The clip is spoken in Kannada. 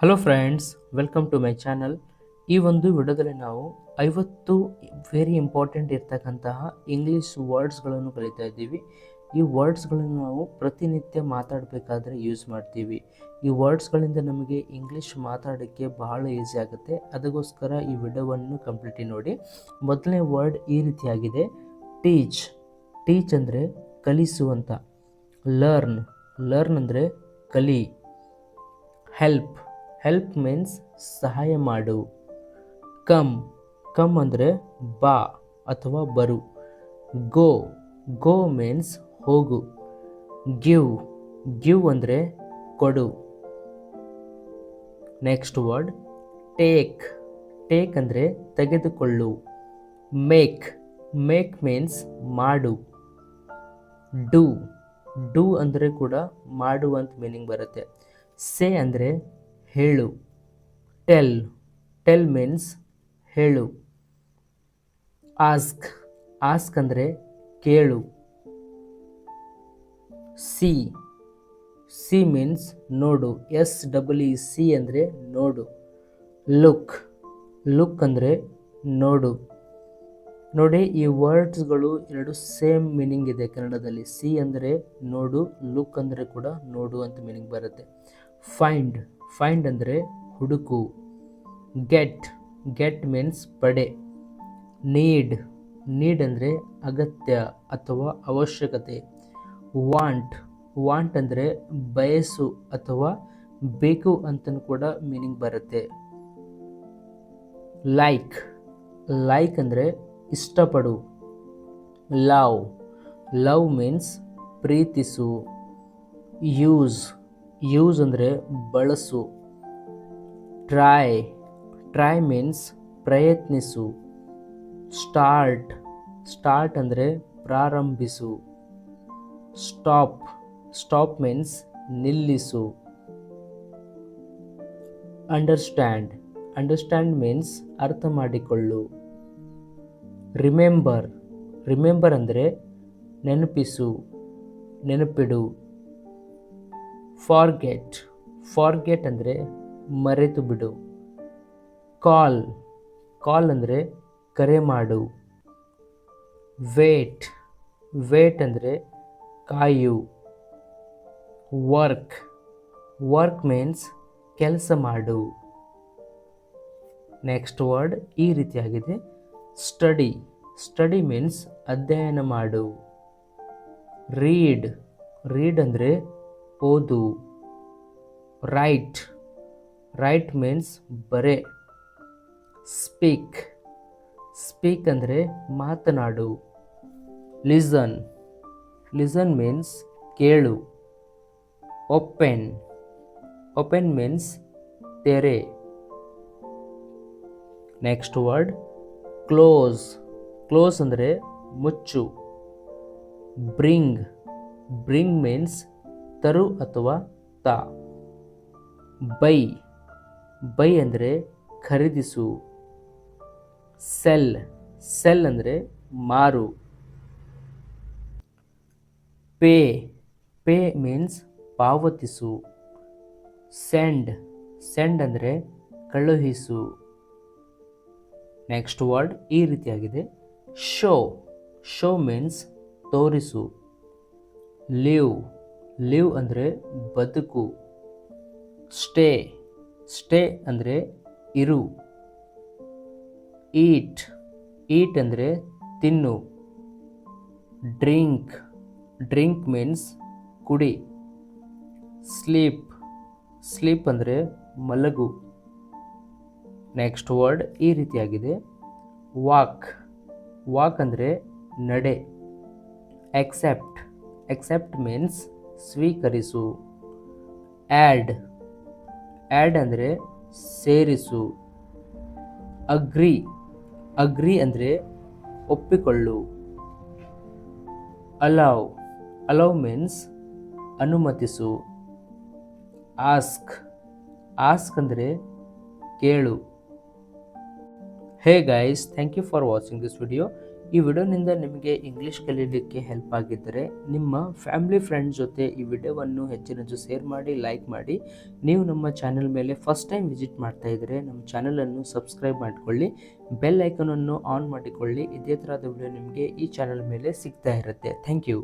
Hello friends, welcome to my channel. ಈ ಒಂದು ವಿಡಿಯೋದಲ್ಲಿ ನಾವು 50 ವೆರಿ ಇಂಪಾರ್ಟೆಂಟ್ ಇರ್ತಕ್ಕಂತಹ ಇಂಗ್ಲೀಷ್ ವರ್ಡ್ಸ್ಗಳನ್ನು ಕಲಿತಾ ಇದ್ದೀವಿ. ಈ ವರ್ಡ್ಸ್ಗಳನ್ನು ನಾವು ಪ್ರತಿನಿತ್ಯ ಮಾತಾಡಬೇಕಾದ್ರೆ ಯೂಸ್ ಮಾಡ್ತೀವಿ. ಈ ವರ್ಡ್ಸ್ಗಳಿಂದ ನಮಗೆ ಇಂಗ್ಲೀಷ್ ಮಾತಾಡೋಕ್ಕೆ ಬಹಳ ಈಸಿ ಆಗುತ್ತೆ. ಅದಕ್ಕೋಸ್ಕರ ಈ ವಿಡಿಯೋವನ್ನು ಕಂಪ್ಲೀಟ್ಲಿ ನೋಡಿ. ಮೊದಲನೇ ವರ್ಡ್ ಈ ರೀತಿಯಾಗಿದೆ, ಟೀಚ್. ಟೀಚ್ ಅಂದರೆ ಕಲಿಸುವಂತ. ಲರ್ನ್. ಲರ್ನ್ ಅಂದರೆ ಕಲಿ. ಹೆಲ್ಪ್. ಹೆಲ್ಪ್ ಮೀನ್ಸ್ ಸಹಾಯ ಮಾಡು. ಕಮ್. ಕಮ್ ಅಂದರೆ ಬಾ ಅಥವಾ ಬರು. ಗೋ. ಗೋ ಮೀನ್ಸ್ ಹೋಗು. ಗಿವ್. ಗಿವ್ ಅಂದರೆ ಕೊಡು. Next word take. ಟೇಕ್ ಅಂದರೆ ತೆಗೆದುಕೊಳ್ಳು. ಮೇಕ್. ಮೇಕ್ ಮೀನ್ಸ್ ಮಾಡು. ಡೂ. ಡೂ ಅಂದರೆ ಕೂಡ ಮಾಡು ಅಂತ ಮೀನಿಂಗ್ ಬರುತ್ತೆ. ಸೇ ಅಂದರೆ ಹೇಳು. ಟೆಲ್. ಟೆಲ್ ಮೀನ್ಸ್ ಹೇಳು. ಆಸ್ಕ್. ಆಸ್ಕ್ ಅಂದರೆ ಕೇಳು. ಸಿ. ಸಿ ಮೀನ್ಸ್ ನೋಡು. SEE ಅಂದರೆ ನೋಡು. ಲುಕ್. ಲುಕ್ ಅಂದರೆ ನೋಡು. ನೋಡಿ, ಈ ವರ್ಡ್ಸ್ಗಳು ಎರಡು ಸೇಮ್ ಮೀನಿಂಗ್ ಇದೆ ಕನ್ನಡದಲ್ಲಿ. ಸಿ ಅಂದರೆ ನೋಡು, ಲುಕ್ ಅಂದರೆ ಕೂಡ ನೋಡು ಅಂತ ಮೀನಿಂಗ್ ಬರುತ್ತೆ. ಫೈಂಡ್. ಫೈಂಡ್ ಅಂದರೆ ಹುಡುಕು. ಗೆಟ್. ಗೆಟ್ ಮೀನ್ಸ್ ಪಡೆ. ನೀಡ್. ನೀಡ್ ಅಂದರೆ ಅಗತ್ಯ ಅಥವಾ ಅವಶ್ಯಕತೆ. ವಾಂಟ್. ವಾಂಟ್ ಅಂದರೆ ಬಯಸು ಅಥವಾ ಬೇಕು ಅಂತಲೂ ಕೂಡ ಮೀನಿಂಗ್ ಬರುತ್ತೆ. ಲೈಕ್. ಲೈಕ್ ಅಂದರೆ ಇಷ್ಟಪಡು. ಲವ್. ಲವ್ ಮೀನ್ಸ್ ಪ್ರೀತಿಸು. ಯೂಸ್. ಯೂಸ್ ಅಂದರೆ ಬಳಸು. ಟ್ರೈ. ಟ್ರೈ ಮೀನ್ಸ್ ಪ್ರಯತ್ನಿಸು. ಸ್ಟಾರ್ಟ್. ಸ್ಟಾರ್ಟ್ ಅಂದರೆ ಪ್ರಾರಂಭಿಸು. ಸ್ಟಾಪ್. ಸ್ಟಾಪ್ ಮೀನ್ಸ್ ನಿಲ್ಲಿಸು. ಅಂಡರ್ಸ್ಟ್ಯಾಂಡ್. ಅಂಡರ್ಸ್ಟ್ಯಾಂಡ್ ಮೀನ್ಸ್ ಅರ್ಥ ಮಾಡಿಕೊಳ್ಳು. ರಿಮೆಂಬರ್. ರಿಮೆಂಬರ್ ಅಂದರೆ ನೆನಪಿಸು, ನೆನಪಿಡು. ಫಾರ್ಗೆಟ್. ಫಾರ್ಗೆಟ್ ಅಂದರೆ ಮರೆತು ಬಿಡು. ಕಾಲ್. ಕಾಲ್ ಅಂದರೆ ಕರೆ ಮಾಡು. ವೇಟ್. ವೇಟ್ ಅಂದರೆ ಕಾಯು. ವರ್ಕ್. ವರ್ಕ್ ಮೀನ್ಸ್ ಕೆಲಸ ಮಾಡು. ನೆಕ್ಸ್ಟ್ ವರ್ಡ್ ಈ ರೀತಿಯಾಗಿದೆ, ಸ್ಟಡಿ. ಸ್ಟಡಿ ಮೀನ್ಸ್ ಅಧ್ಯಯನ ಮಾಡು. ರೀಡ್. ರೀಡ್ ಅಂದರೆ ಓದು. ರೈಟ್. ರೈಟ್ ಮೀನ್ಸ್ ಬರೆ. ಸ್ಪೀಕ್. ಸ್ಪೀಕ್ ಅಂದರೆ ಮಾತನಾಡು. ಲಿಸನ್. ಲಿಸನ್ ಮೀನ್ಸ್ ಕೇಳು. ಓಪನ್. ಓಪನ್ ಮೀನ್ಸ್ ತೆರೆ. Next word close. ಕ್ಲೋಸ್ ಅಂದರೆ ಮುಚ್ಚು. ಬ್ರಿಂಗ್. ಬ್ರಿಂಗ್ ಮೀನ್ಸ್ ತರು ಅಥವಾ ತಾ. ಬೈ. ಬೈ ಅಂದರೆ ಖರೀದಿಸು. ಸೆಲ್. ಸೆಲ್ ಅಂದರೆ ಮಾರು. ಪೇ. ಪೇ ಮೀನ್ಸ್ ಪಾವತಿಸು. ಸೆಂಡ್. ಸೆಂಡ್ ಅಂದರೆ ಕಳುಹಿಸು. ನೆಕ್ಸ್ಟ್ ವರ್ಡ್ ಈ ರೀತಿಯಾಗಿದೆ, ಶೋ. ಶೋ ಮೀನ್ಸ್ ತೋರಿಸು. ಲಿವ್. ಲಿವ್ ಅಂದರೆ ಬದುಕು. ಸ್ಟೇ. ಸ್ಟೇ ಅಂದರೆ ಇರು. ಈಟ್. ಈಟ್ ಅಂದರೆ ತಿನ್ನು. ಡ್ರಿಂಕ್. ಡ್ರಿಂಕ್ ಮೀನ್ಸ್ ಕುಡಿ. ಸ್ಲೀಪ್. ಸ್ಲೀಪ್ ಅಂದರೆ ಮಲಗು. ನೆಕ್ಸ್ಟ್ ವರ್ಡ್ ಈ ರೀತಿಯಾಗಿದೆ, ವಾಕ್. ವಾಕ್ ಅಂದರೆ ನಡೆ. ಎಕ್ಸೆಪ್ಟ್. ಎಕ್ಸೆಪ್ಟ್ ಮೀನ್ಸ್ ಸ್ವೀಕರಿಸು. ಆ್ಯಡ್. ಆ್ಯಡ್ ಅಂದರೆ ಸೇರಿಸು. ಅಗ್ರಿ. ಅಗ್ರಿ ಅಂದರೆ ಒಪ್ಪಿಕೊಳ್ಳು. ಅಲೌ. ಅಲೌ ಮೀನ್ಸ್ ಅನುಮತಿಸು. ಆಸ್ಕ್. ಆಸ್ಕ್ ಅಂದರೆ ಕೇಳು. Hey guys, thank you for watching this video. ಈ ವಿಡಿಯೋನಿಂದ ನಿಮಗೆ ಇಂಗ್ಲೀಷ್ ಕಲೀಲಿಕ್ಕೆ ಹೆಲ್ಪ್ ಆಗಿದ್ದರೆ ನಿಮ್ಮ ಫ್ಯಾಮಿಲಿ ಫ್ರೆಂಡ್ಸ್ ಜೊತೆ ಈ ವಿಡಿಯೋವನ್ನು ಹೆಚ್ಚಿನ ಶೇರ್ ಮಾಡಿ, ಲೈಕ್ ಮಾಡಿ. ನೀವು ನಮ್ಮ ಚಾನಲ್ ಮೇಲೆ ಫಸ್ಟ್ ಟೈಮ್ ವಿಸಿಟ್ ಮಾಡ್ತಾ ಇದ್ದರೆ ನಮ್ಮ ಚಾನಲನ್ನು ಸಬ್ಸ್ಕ್ರೈಬ್ ಮಾಡಿಕೊಳ್ಳಿ, ಬೆಲ್ ಐಕನನ್ನು ಆನ್ ಮಾಡಿಕೊಳ್ಳಿ. ಇದೇ ಥರದ ವಿಡಿಯೋ ನಿಮಗೆ ಈ ಚಾನಲ್ ಮೇಲೆ ಸಿಗ್ತಾ ಇರುತ್ತೆ. Thank you.